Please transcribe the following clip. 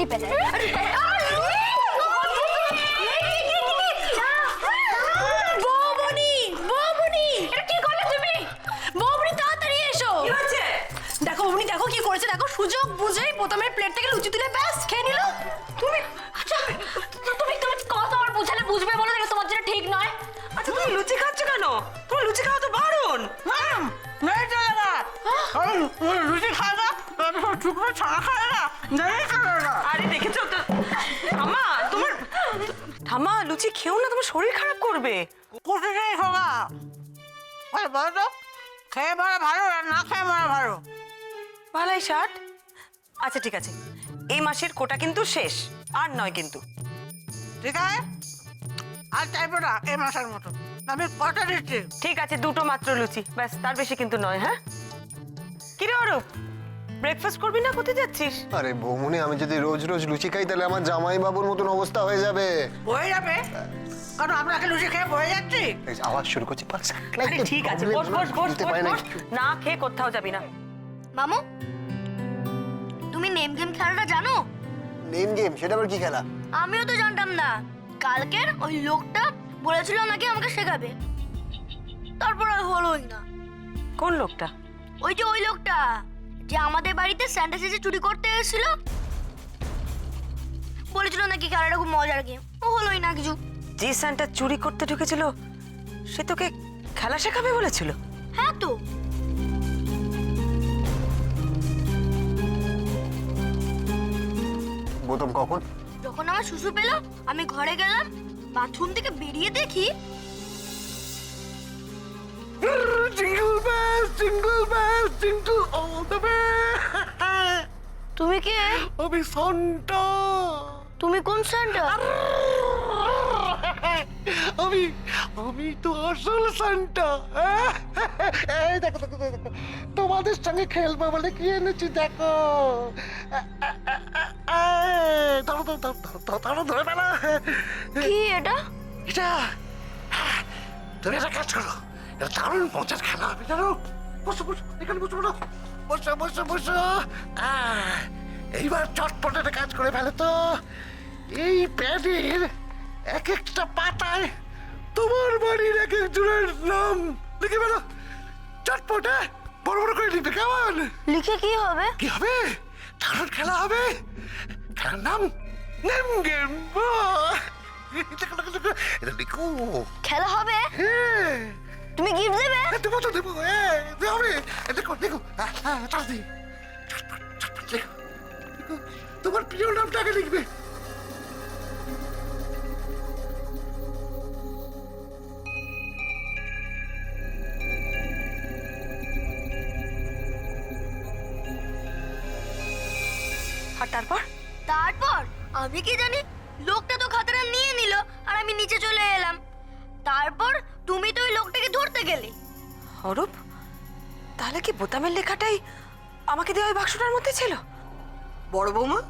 টিপে দেয়। দেখো উনি দেখো কি করেছে, দেখো সুযোগ বুঝেই প্রথমের প্লেট থেকে লুচি তুলে ব্যাস খেয়ে নিল। তুমি আচ্ছা তুমি কত আর বুঝালে বুঝবে বলো, এটা তোমার জন্য ঠিক নয়। আচ্ছা তুমি লুচি খাচ্ছ কেন? তোমার লুচি খাওয়া তো বারণ। লুচি খায় না, শুকনো ছাড়া খায় না, আরে দেখেছো তো ঠাম্মা, তোমার ঠাম্মা লুচি খেও না, তোমার শরীর খারাপ করবে। কোথায় হোগা বলো তো, খেয়ে মারা ভালো আর না খেয়ে মারা ভালো? ভালাই ষাট। আচ্ছা ঠিক আছে, এই মাসের কোটা কিন্তু শেষ, আর নয় কিন্তু। ঠিক আছে, আর চাইবো না এই মাসের মতো, আমি কথা দিচ্ছি। ঠিক আছে, দুটো মাত্র লুচি ব্যাস, তার বেশি কিন্তু নয়। হ্যাঁ কিরে অরূপ, ব্রেকফাস্ট করবি না? কোথায় যাচ্ছিস? আরে বৌমনি, আমি যদি রোজ রোজ লুচি খাই তাহলে আমার জামাই বাবুর মতন অবস্থা হয়ে যাবে। বয়ে যাবে, কারণ আপনাকে লুচি খেয়ে বয়ে যাচ্ছি। এই যে আওয়াজ শুরু করছি, আরে ঠিক আছে, বস বস বস বস, না খেয়ে কোথাও যাবি না। মামু, তুমি নেম গেম খেলাটা জানো? Name game? সেটা আবার কি খেলা? আমিও তো জানতাম না। কালকের ওই লোকটা বলেছিল নাকি আমাকে শেখাবে, তারপর আর হলোই না। কোন লোকটা? ওই যে ওই লোকটা যে আমাদের বাড়িতে স্যান্টা সেজে চুরি করতে এসেছিল, বলেছিল নাকি খেলাটা খুব মজার গেম, ও হলোই না কিছু। যে স্যান্টা চুরি করতে ঢুকেছিল সে তোকে খেলা শেখাবে বলেছিল? হ্যাঁ তো। বোতম কখন? যখন আমার শুশু পেল, আমি ঘরে গেলাম, বাথরুম থেকে বেরিয়ে দেখি jingle bell jingle bell jingle all the way. তুমি কে? আমি সান্টা। তুমি কোন সান্টা? আমি আমি তো আসল সান্টা। এই দেখো দেখো দেখো, তোমাদের সঙ্গে খেলবো বলে কি এনেছি দেখো। ধরো ধরো ধরো ধরো ধরে ফেলো। কি এটা? এটা তুমি একটা কাজ করো, এটা দারুণ মজার খেলা হবে জানো। বসো বসো, এখানে বসো বলো, বসো বসো বসো। এইবার চটপট একটা কাজ করে ফেলো তো। এই প্যাডের এক একটা পাতায় তোমার বাড়ির এক একজনের নাম লিখে ফেলো। চটপট, বড় বড় করে লিখবে, কেমন? লিখে কি হবে? কি হবে? দারুণ খেলা হবে। খেলার নাম নেম গেম। এটা লিখো। খেলা হবে? হ্যাঁ, তুমি গিফট দেবে? দেবো তো দেবো, হবে। দেখো দেখো, তাড়াতাড়ি চটপট চটপট লেখো। লিখো, তোমার প্রিয় নামটাকে লিখবে। আর তারপর? তারপর আমি কি জানি, লোকটা তো খাতাটা নিয়ে নিল আর আমি নিচে চলে এলাম। তারপর তুমি তো ওই লোকটাকে ধরতে গেলে। অরূপ, তাহলে কি বোতামের লেখাটাই আমাকে দেওয়া ওই বাক্সটার মধ্যে ছিল? বড় বৌমা,